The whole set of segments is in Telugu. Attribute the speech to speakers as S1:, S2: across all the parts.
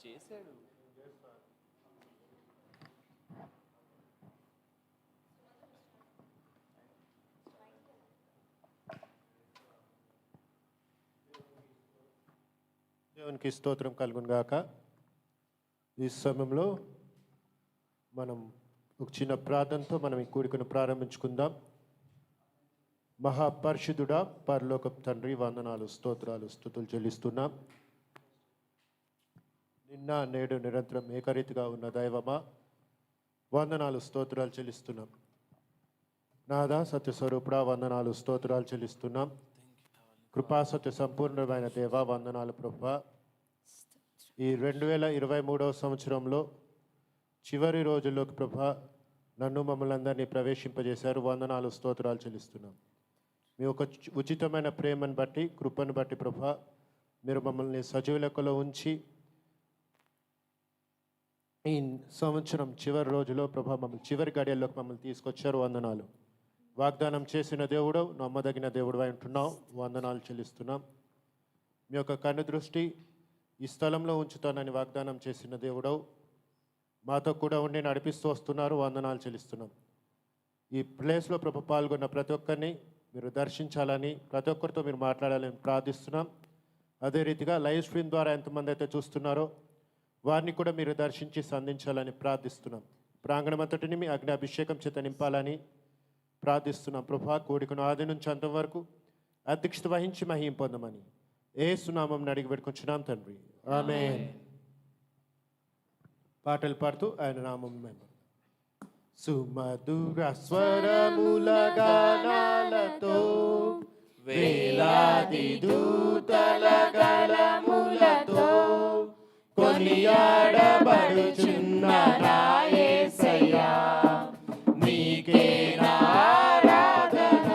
S1: చేశాడు.
S2: దేవునికి స్తోత్రం కలుగును గాక. ఈ సమయంలో మనం ఒక చిన్న ప్రార్థనతో మనం ఈ కూడికను ప్రారంభించుకుందాం. మహాపరిశుద్ధుడా, పరలోకపు తండ్రి, వందనాలు, స్తోత్రాలు, స్తుతులు చెల్లిస్తున్నాం. నిన్న నేడు నిరంతరం ఏకరీతిగా ఉన్న దైవమా, వందనాలు, స్తోత్రాలు చెల్లిస్తున్నాం. నాదా సత్యస్వరూపుడా, వందనాలు, స్తోత్రాలు చెల్లిస్తున్నాం. కృపా సత్య సంపూర్ణమైన దేవ, వందనాలు ప్రభువా. ఈ 2023వ సంవత్సరంలో చివరి రోజుల్లోకి ప్రభా నన్ను మమ్మల్ని అందరినీ ప్రవేశింపజేశారు. వందనాలు, స్తోత్రాలు చెల్లిస్తున్నాం. మీ ఒక ఉచితమైన ప్రేమను బట్టి, కృపను బట్టి ప్రభా మీరు మమ్మల్ని సజీవ లెక్కలో ఉంచి ఈ సంవత్సరం చివరి రోజులో ప్రభా మమ్మల్ని చివరి గడియల్లోకి మమ్మల్ని తీసుకొచ్చారు. వందనాలు. వాగ్దానం చేసిన దేవుడు, నమ్మదగిన దేవుడు అయి ఉంటున్నావు. వందనాలు చెల్లిస్తున్నాం. మీ యొక్క కన్ను దృష్టి ఈ స్థలంలో ఉంచుతానని వాగ్దానం చేసిన దేవుడవు మాతో కూడా ఉండి నడిపిస్తూ వస్తున్నారు. వందనాలు చెల్లిస్తున్నాం. ఈ ప్లేస్లో ప్రభు పాల్గొన్న ప్రతి ఒక్కరిని మీరు దర్శించాలని, ప్రతి ఒక్కరితో మీరు మాట్లాడాలని ప్రార్థిస్తున్నాం. అదే రీతిగా లైవ్ స్ట్రీమ్ ద్వారా ఎంతమంది అయితే చూస్తున్నారో వారిని కూడా మీరు దర్శించి సంధించాలని ప్రార్థిస్తున్నాం. ప్రాంగణమంతటిని మీ అగ్ని అభిషేకం చేత నింపాలని ప్రార్థిస్తున్నాం. ప్రభా కూడికను ఆది నుంచి అంతవరకు అధ్యక్షత వహించి మహిం పొందమని యేసు నామమున అడిగి పెట్టుకుంటున్నాం తండ్రి, ఆమేన్. పాటలు పాడుతూ ఆయన నామం మేము సుమధుర స్వరముల గానాలతో వేలాది దూతల గళములతో కొనియాడబడుచున్న నా యేసయ్యా, నీకే నా ఆరాధన.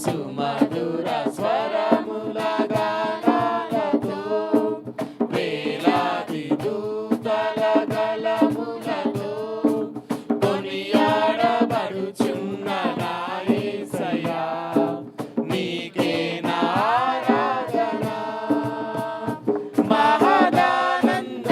S2: సుమధుర స్వరముల గానాలతో వేలాది దూతల గళములతో కొనియాడబడుచున్న నా యేసయ్యా, నీకే నా ఆరాధన. మహదానందమే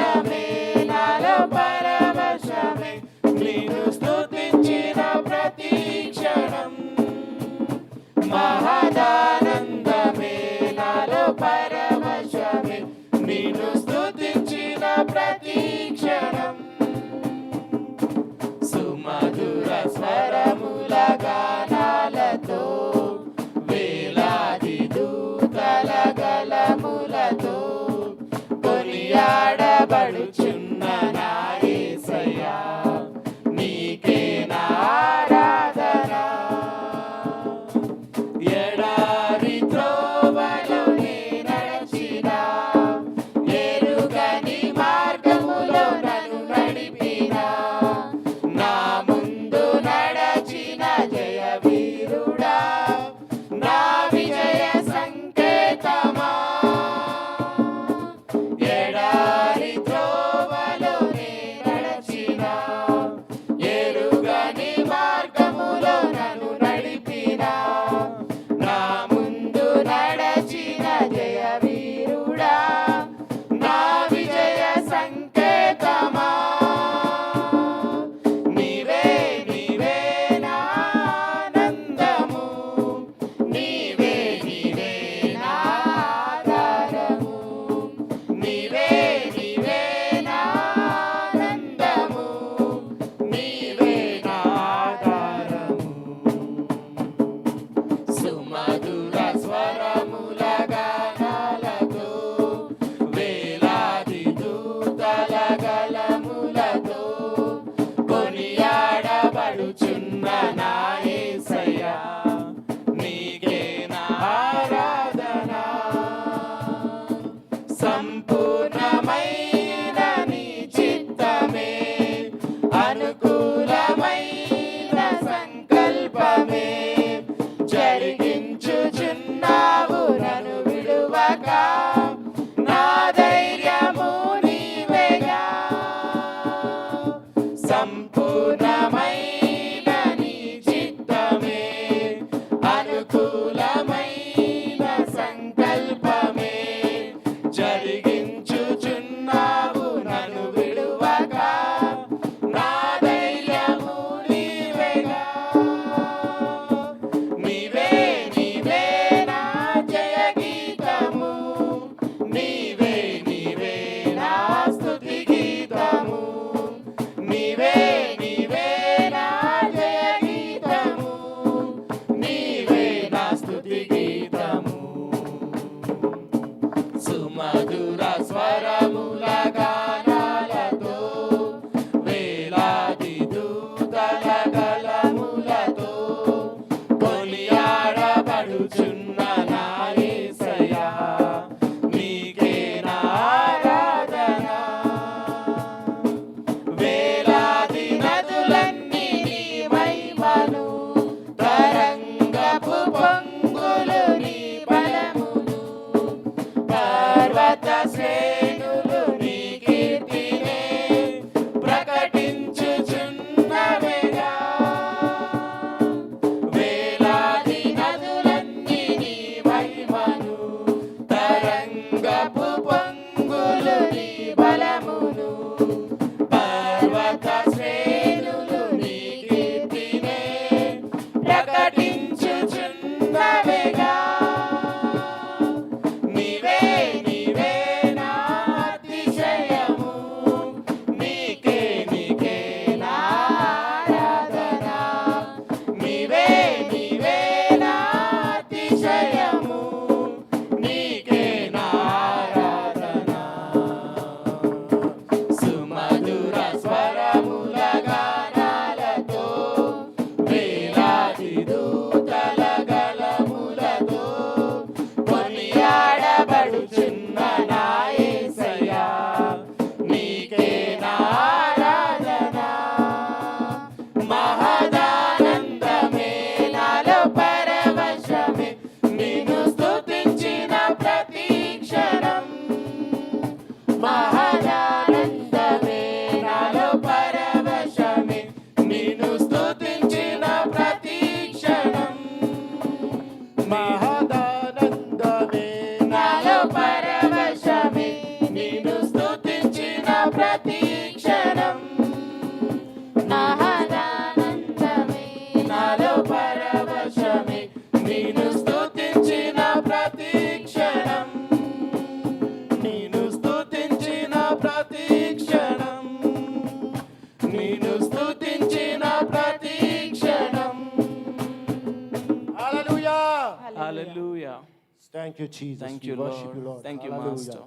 S2: Thank you, Jesus.
S1: Thank
S2: We
S1: you,
S2: worship you,
S1: Lord.
S2: Lord.
S1: Thank you,
S2: Hallelujah.
S1: Master.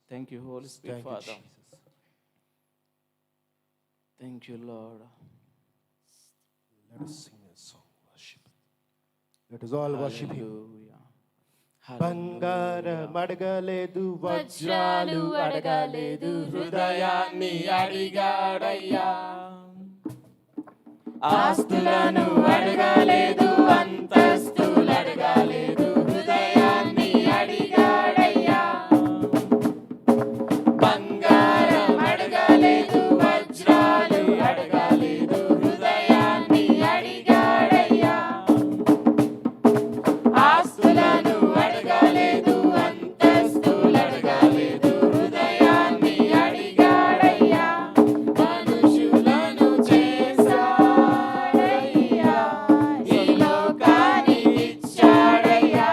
S1: Thank you, Holy Spirit,
S2: Thank you,
S1: Father.
S2: Jesus.
S1: Thank you, Lord.
S2: Let us sing a song. Worship. Let us all worship Him.
S1: Hallelujah.
S2: బంగారం అడగలేదు, వజ్రాలు అడగలేదు,
S1: హృదయాన్ని అడిగాడయ్యా. ఆస్తులను అడగలేదు, అంతస్తులు అడగలేదు, హృదయాన్ని అడిగాడయ్యా. బంగారం అడగలేదు, వజ్రాలు అడగలేదు, హృదయాన్ని అడిగాడయ్యా. ఆస్తులను అడగలేదు, అంతస్తులు అడగలేదు, హృదయాన్ని అడిగాడయ్యా. మనుషులను చేశాడయ్యా, ఈ లోకానికి ఇచ్చాడయ్యా.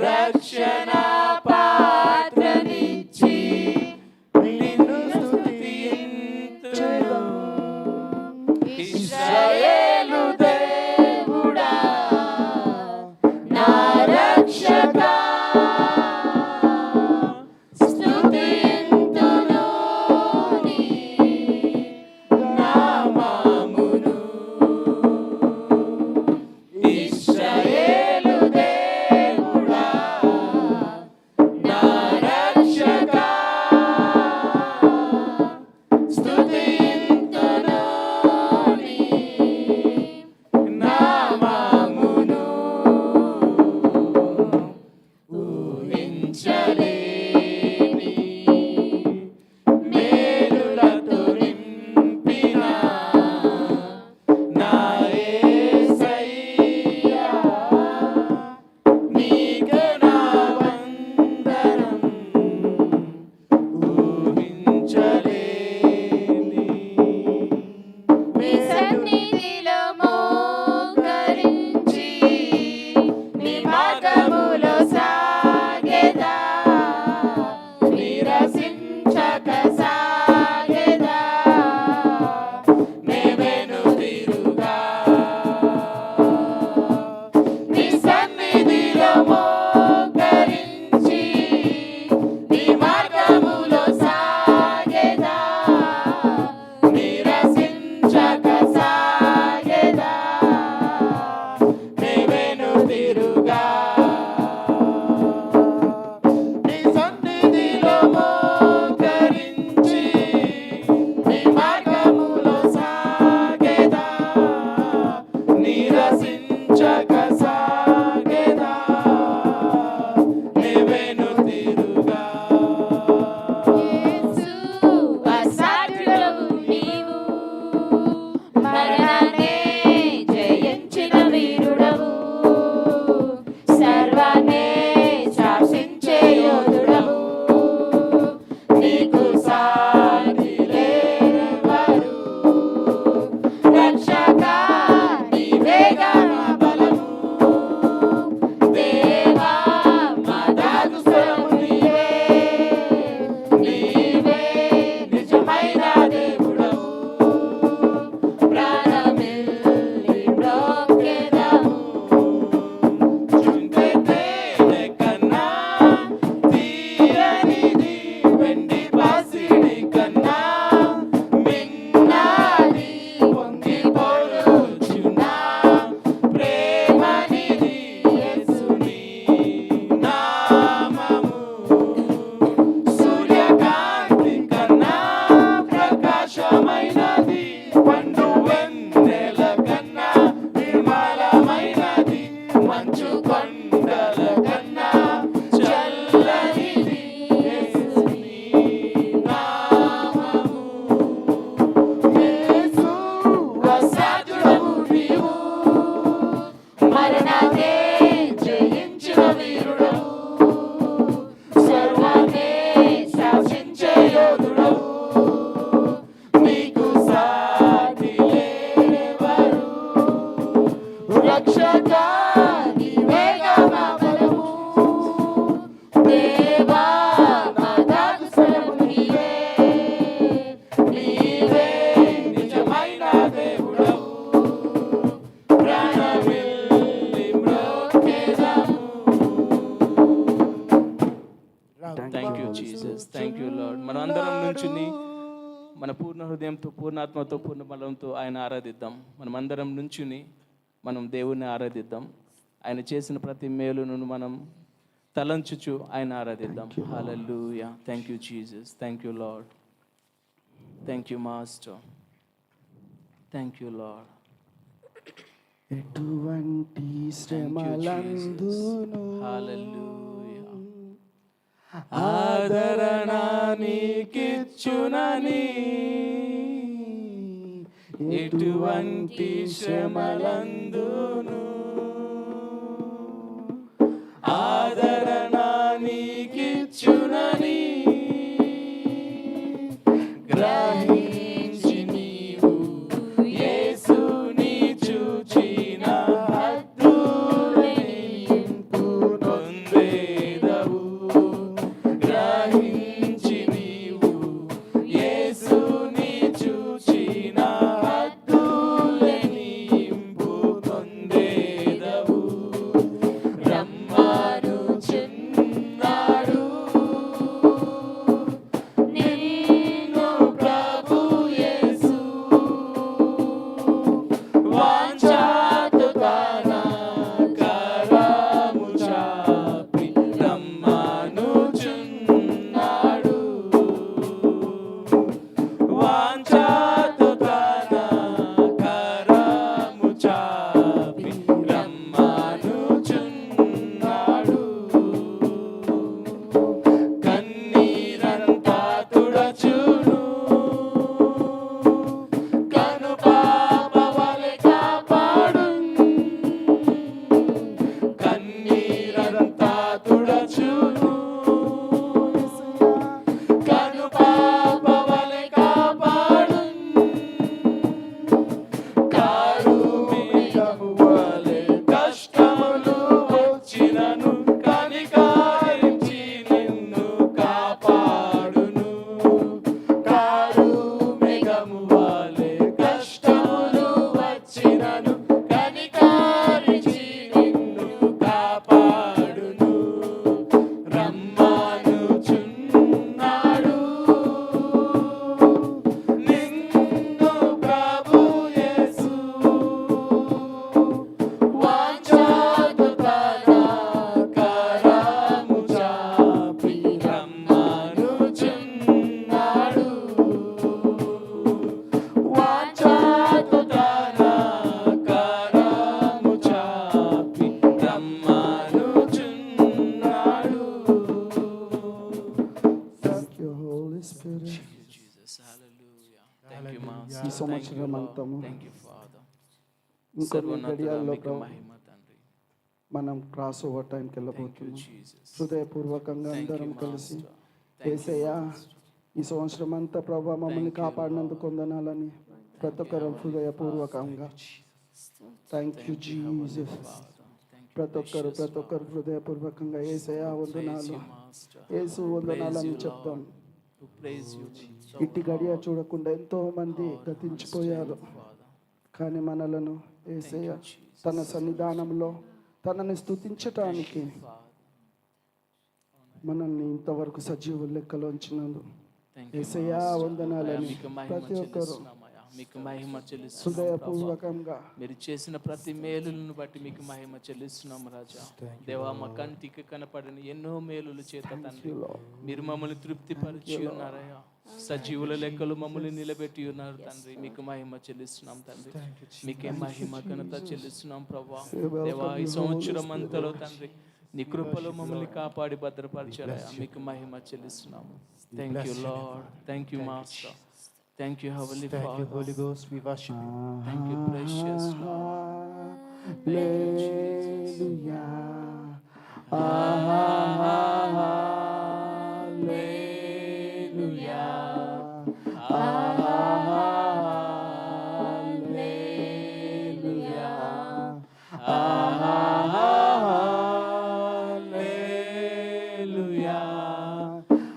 S1: రక్షణ పాత్రనిచ్చి నిన్ను స్తుతింతును. ఇశ్రాయేలు దేవుడా నా రక్షకా స్తుతింతును నీ నామమును. ఇశ్రాయేలు దేవుడా నా రక్షకా స్తుతింతును నీ నామమును. ఊహించలేని మేలులతో నింపిన నా యేసయ్యా నీకే నా వందనం. ఊహించలేని నీ సన్నిధిలో మోకరించి నీ మార్గములో సాగెదా నిరసించక సాగెదా నే వెనుదిరుగా. నీ సన్నిధిలో మోకరించి నీ మార్గములో సాగెదా నిరసించక సాగెదా నే వెనుదిరుగా. నీ సన్నిధిలో మోకరించి నీ మార్గములో సాగెదా నిరసించక సాగెదా నే వెనుదిరుగా. యేసు అసాధ్యుడవు నీవు, మరణాన్నే జయించిన వీరుడవు, సర్వాన్నే శాసించే యోధుడవు. నీకు సాటి లేరెవరు. రక్షకా నీవేగా నా బలము. దేవా మా దాగు స్వరము నీవే. నీవే నిజమైన దేవుడవు. ప్రాణమిల్లి బ్రోకెదము. చుంటే తేనె కన్నా తీయనిది, వెండి పాసిడి కన్నా మిన్నాది, పొంగి పొర్లుచున్నా ప్రేమనిది యేసుని నామము. సూర్యకాంతి కన్నా ప్రకాశమైనది, పండు వెన్నెల కన్నా నిర్మలమైనది, మంచు కొండల కన్నా చల్లనిది యేసుని నామము. యేసు అసాధ్యుడవు నీవు, మరణాన్నే జయించిన వీరుడవు, సర్వాన్నే శాసించే యోధుడవు. నీకు సాటి లేరెవరు. రక్షకా నీవేగా నా బలము. దేవా నా దాగు స్వరము నీవే. నీవే నిజమైన దేవుడవు. ప్రాణమిల్లి బ్రోకెదము.
S3: Thank you Jesus, thank you Lord. మనం అందరం నుంచుని మన పూర్ణ హృదయంతో, పూర్ణాత్మతో, పూర్ణ బలంతో ఆయన ఆరాధిద్దాం. మనం అందరం నుంచుని మనం దేవుణ్ణి ఆరాధిద్దాం. ఆయన చేసిన ప్రతి మేలును మనం తలంచుచు ఆయన ఆరాధిద్దాం. Hallelujah. Thank you Jesus, thank you Lord, thank you master, thank you Lord.
S4: ఎటువంటి శ్రమలందును
S3: హల్లెలూయా. ఆదరణ నీకిచ్చునని ఎటువంటి శ్రమలందును ఆదరణ నీకిచ్చునని గ్రహించి నీవు యేసుని చూచిన హద్దులని పొందే చూడచును కను పాప వలె కాపాడు కారు మేఘము వలె కష్టములు వచ్చినను కనికరించి నిన్ను కాపాడును కారు మేఘము వలె కష్టములు వచ్చినను కనికరించి నిన్ను కాపాడును రమ్మనుచున్నాడు నిన్ను ప్రభు యేసు వాంఛతో తన కరము చాపి రమ్మనుచున్నాడు వాంఛతో తన కరము చాపి రమ్మనుచున్నాడు.
S4: Thank you, Holy Spirit.
S3: Jesus, hallelujah. Thank you, Master.
S4: ఈ సంవత్సరం అంతము
S3: Thank you, Father.
S4: ఇంకొన్ని
S3: సర్వోన్నతుడా,
S4: గడియాల్లో
S3: మీకు మహిమ తండ్రి.
S4: మనం క్రాస్ ఓవర్ టైంకి
S3: Thank you,
S4: వెళ్ళబోతున్నాం.
S3: Jesus.
S4: హృదయపూర్వకంగా
S3: Thank you,
S4: అందరం కలిసి
S3: Master. Thank you,
S4: Yesayya
S3: Master.
S4: ఈ సంవత్సరం అంతా ప్రభా మమ్మల్ని
S3: Thank you,
S4: కాపాడినందుకు వందనాలని ప్రతి ఒక్కరు హృదయపూర్వకంగా thank you
S3: Thank you, Heavenly
S4: Jesus.
S3: Father. Thank you,
S4: ప్రతి ఒక్కరు
S3: precious
S4: హృదయపూర్వకంగా యేసయ్యా
S3: Father. Praise
S4: వందనాలు
S3: you, Master.
S4: Yesu వందనాలని
S3: Praise you,
S4: చెప్తాం.
S3: Lord. To praise you, so
S4: ఇట్టి గడియ
S3: hard.
S4: చూడకుండా ఎంతో మంది
S3: Hard,
S4: గతించిపోయారు.
S3: Master, Father.
S4: కానీ మనలను యేసయ్య
S3: Thank you, Jesus.
S4: తన సన్నిధానంలో తనని స్తుతించటానికి
S3: Father.
S4: మనల్ని ఇంతవరకు సజీవ లెక్కలో ఉంచినందు
S3: Thank you,
S4: యేసయ్యా
S3: Master.
S4: వందనాలని
S3: మీకు మహిమ
S4: ప్రతి ఒక్కరు
S3: చెల్లిస్తున్నామయ్యా. మీకు మహిమ చెల్లిస్తున్నాం ప్రభా.
S4: హృదయపూర్వకంగా
S3: మీరు చేసిన ప్రతి మేలులను బట్టి మీకు మహిమ చెల్లిస్తున్నాం రాజా. దేవా మా కంటికి కనపడిన ఎన్నో మేలుల చేత తండ్రి మీరు మమ్మల్ని తృప్తిపరిచి ఉన్నారయ్యా. సజీవుల లెక్కలు మమ్మల్ని నిలబెట్టి ఉన్నారు తండ్రి. మీకు మహిమ చెల్లిస్తున్నాం తండ్రి. మీకే మహిమ ఘనత చెల్లిస్తున్నాం ప్రభా. దేవా ఈ సంవత్సరం అంతలో తండ్రి నీ కృపలో మమ్మల్ని కాపాడి భద్రపరిచారయ్యా. మీకు మహిమ చెల్లిస్తున్నాము. Thank you Lord. Thank you master. Thank you, Heavenly
S2: Thank you,
S3: Father.
S2: Holy Ghost. We worship you.
S3: Thank you, precious Lord.
S4: Hallelujah
S3: Hallelujah. Hallelujah. Hallelujah.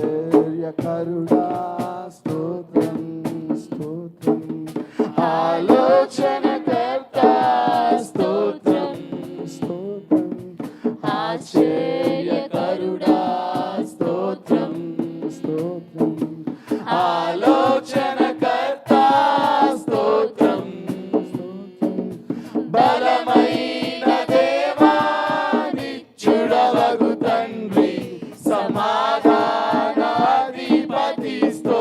S4: ఆశ్చర్యకరుడా స్తోత్రం స్తోత్రం ఆలోచనకర్త స్తోత్రం స్తోత్రం ఆశ్చర్యకరుడా స్తోత్రం స్తోత్రం
S3: ఆలోచనకర్త స్తోత్రం. బలమైన దేవా నిత్యుడవగు తండ్రి సమాధానాధిపతి స్తోత్రం.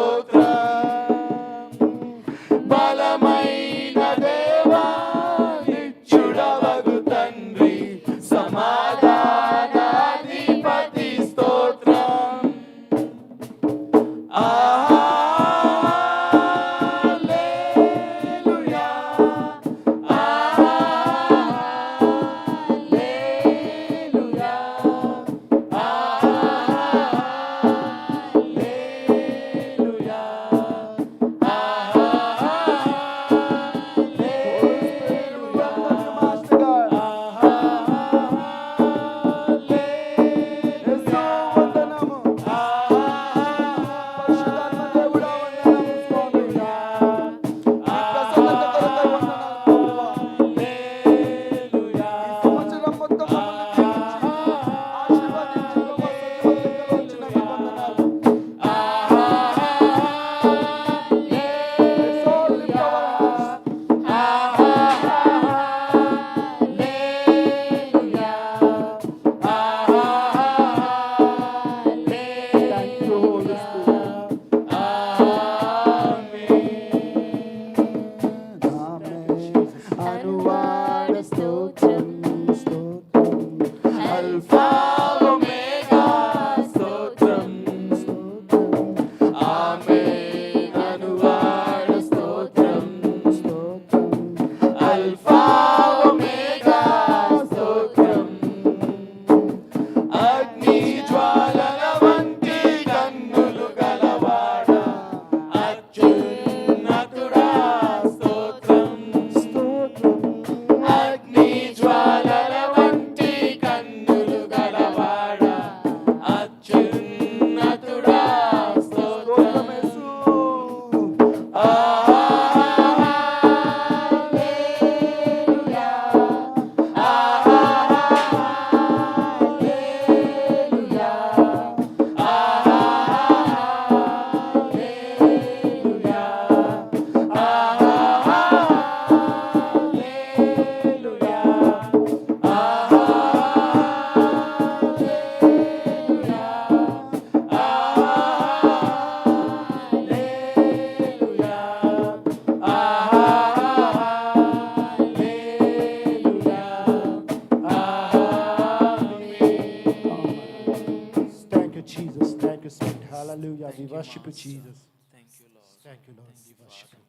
S2: Jesus. Thank you, Spirit. Hallelujah. We worship you, Jesus.
S3: Thank you lord
S2: Thank you, Lord. We worship you.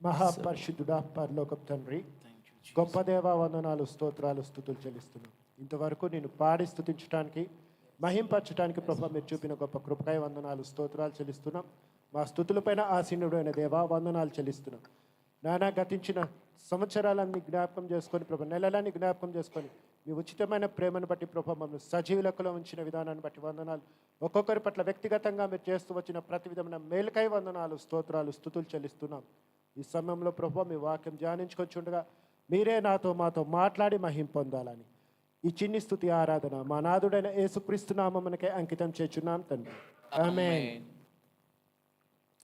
S2: మహాపరిశుద్ధుడా పరలోకపు తండ్రి, గొప్ప దేవా వందనాలు, స్తోత్రాలు, స్తుతులు చెల్లిస్తున్నాం. ఇంతవరకు నేను పాడి స్తుతించడానికి, మహింపరచడానికి ప్రభా మీరు చూపిన గొప్ప కృపకాయ వందనాలు, స్తోత్రాలు చెల్లిస్తున్నాం. మా స్తుతులపైన ఆసీనుడైన దేవా వందనాలు చెల్లిస్తున్నాం. నానా గతించిన సంవత్సరాలన్నీ జ్ఞాపకం చేసుకొని ప్రభా, నెలలన్నీ జ్ఞాపకం చేసుకొని మీ ఉచితమైన ప్రేమను బట్టి ప్రభా మమ్మల్ని సజీవ లెక్కలో ఉంచిన విధానాన్ని బట్టి వందనాలు. ఒక్కొక్కరి పట్ల వ్యక్తిగతంగా మీరు చేస్తూ వచ్చిన ప్రతి విధమైన మేలుకై వందనాలు, స్తోత్రాలు, స్తుతులు చెల్లిస్తున్నాం. ఈ సమయంలో ప్రభా మీ వాక్యం ధ్యానించుకొచ్చుండగా మీరే నాతో మాతో మాట్లాడి మహిం పొందాలని ఈ చిన్ని స్తుతి ఆరాధన మా నాథుడైన యేసుక్రీస్తు నామమునకే అంకితం చేస్తున్నాం తండ్రి. ఆమేన్.